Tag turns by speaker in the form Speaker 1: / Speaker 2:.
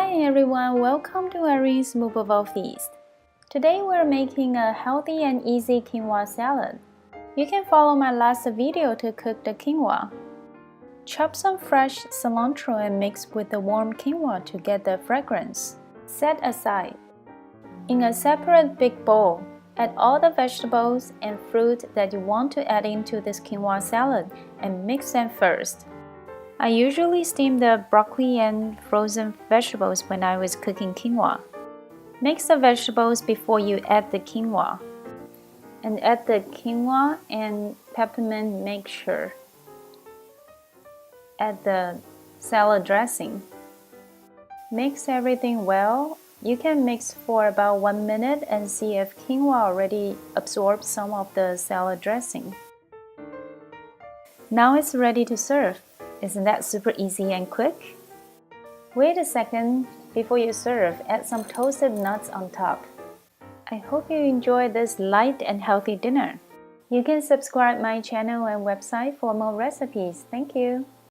Speaker 1: Hi everyone, welcome to Irie's Movable Feast. Today we're making a healthy and easy quinoa salad. You can follow my last video to cook the quinoa. Chop some fresh cilantro and mix with the warm quinoa to get the fragrance. Set aside. In a separate big bowl, add all the vegetables and fruit that you want to add into this quinoa salad and mix them first. I usually steam the broccoli and frozen vegetables when I was cooking quinoa. Mix the vegetables before you add the quinoa. And add the quinoa and peppermint mixture. Add the salad dressing. Mix everything well. You can mix for about 1 minute and see if quinoa already absorbed some of the salad dressing. Now it's ready to serve. Isn't that super easy and quick? Wait a second, before you serve, add some toasted nuts on top. I hope you enjoy this light and healthy dinner. You can subscribe my channel and website for more recipes. Thank you.